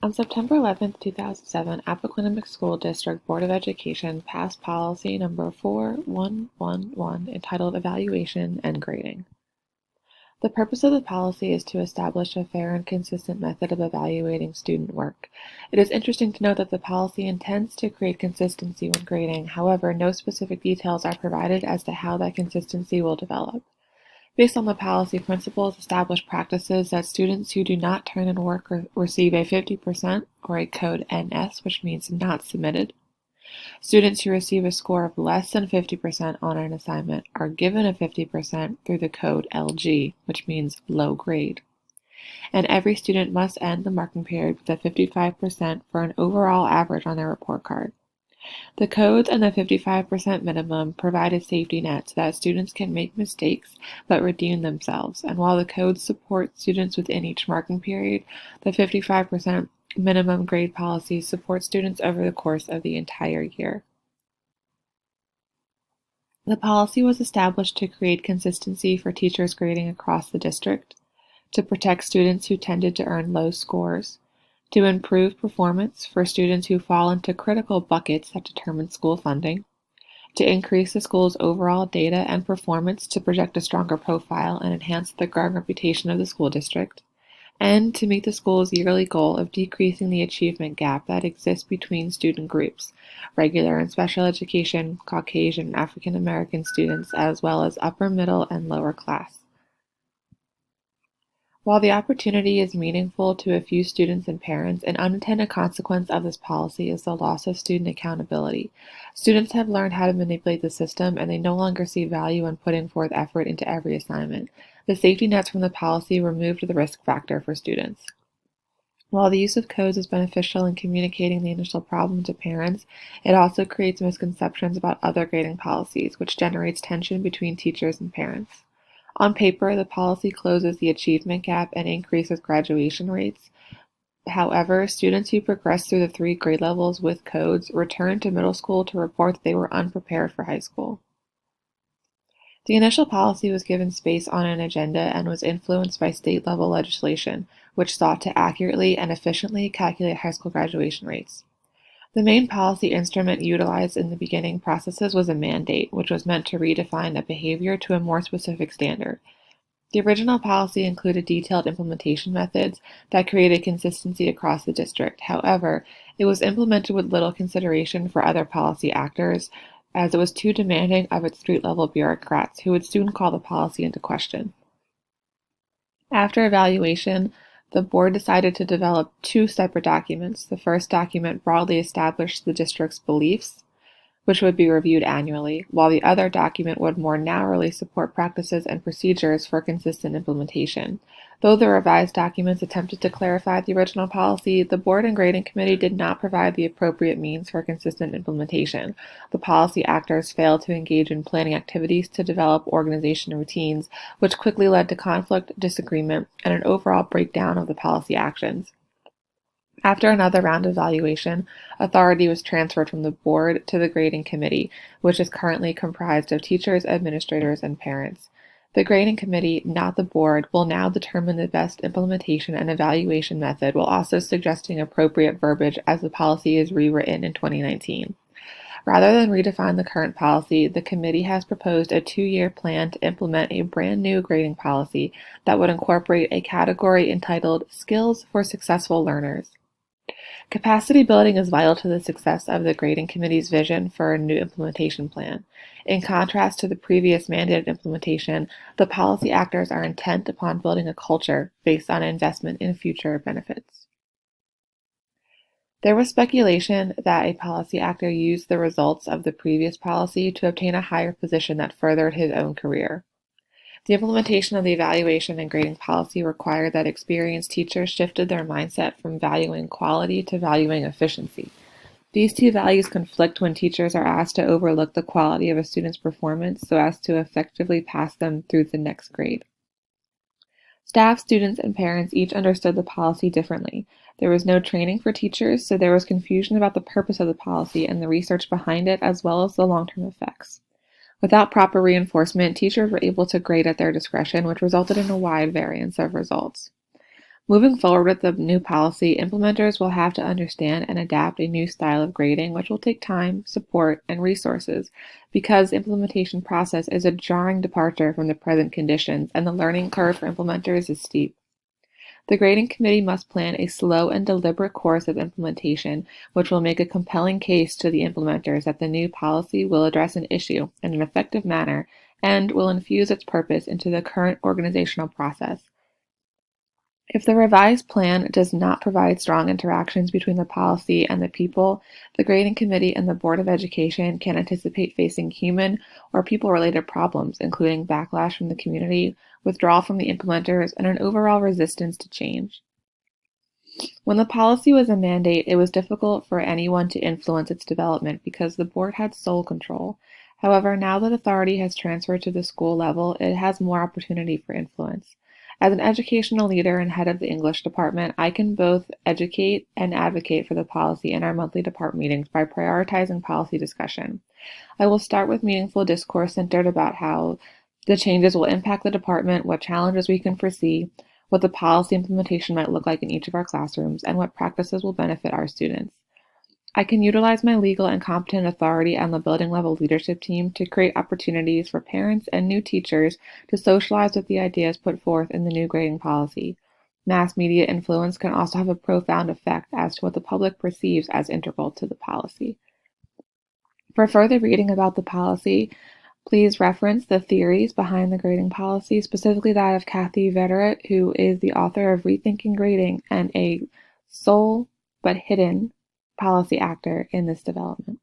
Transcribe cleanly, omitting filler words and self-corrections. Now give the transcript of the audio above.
On September 11, 2007, Appoquinimink School District Board of Education passed Policy Number 4111 entitled Evaluation and Grading. The purpose of the policy is to establish a fair and consistent method of evaluating student work. It is interesting to note that the policy intends to create consistency when grading. However, no specific details are provided as to how that consistency will develop. Based on the policy principles, established practices that students who do not turn in work receive a 50% or a code NS, which means not submitted. Students who receive a score of less than 50% on an assignment are given a 50% through the code LG, which means low grade. And every student must end the marking period with a 55% for an overall average on their report card. The codes and the 55% minimum provide a safety net so that students can make mistakes but redeem themselves, and while the codes support students within each marking period, the 55% minimum grade policy supports students over the course of the entire year. The policy was established to create consistency for teachers grading across the district, to protect students who tended to earn low scores, to improve performance for students who fall into critical buckets that determine school funding, to increase the school's overall data and performance to project a stronger profile and enhance the growing reputation of the school district, and to meet the school's yearly goal of decreasing the achievement gap that exists between student groups, regular and special education, Caucasian and African American students, as well as upper middle and lower class. While the opportunity is meaningful to a few students and parents, an unintended consequence of this policy is the loss of student accountability. Students have learned how to manipulate the system, and they no longer see value in putting forth effort into every assignment. The safety nets from the policy removed the risk factor for students. While the use of codes is beneficial in communicating the initial problem to parents, it also creates misconceptions about other grading policies, which generates tension between teachers and parents. On paper, the policy closes the achievement gap and increases graduation rates. However, students who progress through the 3 grade levels with codes return to middle school to report that they were unprepared for high school. The initial policy was given space on an agenda and was influenced by state-level legislation, which sought to accurately and efficiently calculate high school graduation rates. The main policy instrument utilized in the beginning processes was a mandate, which was meant to redefine a behavior to a more specific standard. The original policy included detailed implementation methods that created consistency across the district. However, it was implemented with little consideration for other policy actors, as it was too demanding of its street-level bureaucrats, who would soon call the policy into question. After evaluation, the board decided to develop 2 separate documents. The first document broadly established the district's beliefs, which would be reviewed annually, while the other document would more narrowly support practices and procedures for consistent implementation. Though the revised documents attempted to clarify the original policy, the board and grading committee did not provide the appropriate means for consistent implementation. The policy actors failed to engage in planning activities to develop organization routines, which quickly led to conflict, disagreement, and an overall breakdown of the policy actions. After another round of evaluation, authority was transferred from the board to the grading committee, which is currently comprised of teachers, administrators, and parents. The grading committee, not the board, will now determine the best implementation and evaluation method, while also suggesting appropriate verbiage as the policy is rewritten in 2019. Rather than redefine the current policy, the committee has proposed a 2-year plan to implement a brand new grading policy that would incorporate a category entitled Skills for Successful Learners. Capacity building is vital to the success of the grading committee's vision for a new implementation plan. In contrast to the previous mandated implementation, the policy actors are intent upon building a culture based on investment in future benefits. There was speculation that a policy actor used the results of the previous policy to obtain a higher position that furthered his own career. The implementation of the evaluation and grading policy required that experienced teachers shifted their mindset from valuing quality to valuing efficiency. These 2 values conflict when teachers are asked to overlook the quality of a student's performance so as to effectively pass them through the next grade. Staff, students, and parents each understood the policy differently. There was no training for teachers, so there was confusion about the purpose of the policy and the research behind it, as well as the long-term effects. Without proper reinforcement, teachers were able to grade at their discretion, which resulted in a wide variance of results. Moving forward with the new policy, implementers will have to understand and adapt a new style of grading, which will take time, support, and resources, because the implementation process is a jarring departure from the present conditions, and the learning curve for implementers is steep. The grading committee must plan a slow and deliberate course of implementation, which will make a compelling case to the implementers that the new policy will address an issue in an effective manner and will infuse its purpose into the current organizational process. If the revised plan does not provide strong interactions between the policy and the people, the grading committee and the Board of Education can anticipate facing human or people-related problems, including backlash from the community, withdrawal from the implementers, and an overall resistance to change. When the policy was a mandate, it was difficult for anyone to influence its development because the board had sole control. However, now that authority has transferred to the school level, it has more opportunity for influence. As an educational leader and head of the English department, I can both educate and advocate for the policy in our monthly department meetings by prioritizing policy discussion. I will start with meaningful discourse centered about how the changes will impact the department, what challenges we can foresee, what the policy implementation might look like in each of our classrooms, and what practices will benefit our students. I can utilize my legal and competent authority on the building level leadership team to create opportunities for parents and new teachers to socialize with the ideas put forth in the new grading policy. Mass media influence can also have a profound effect as to what the public perceives as integral to the policy. For further reading about the policy, please reference the theories behind the grading policy, specifically that of Kathy Vetterit, who is the author of Rethinking Grading and a sole but hidden policy actor in this development.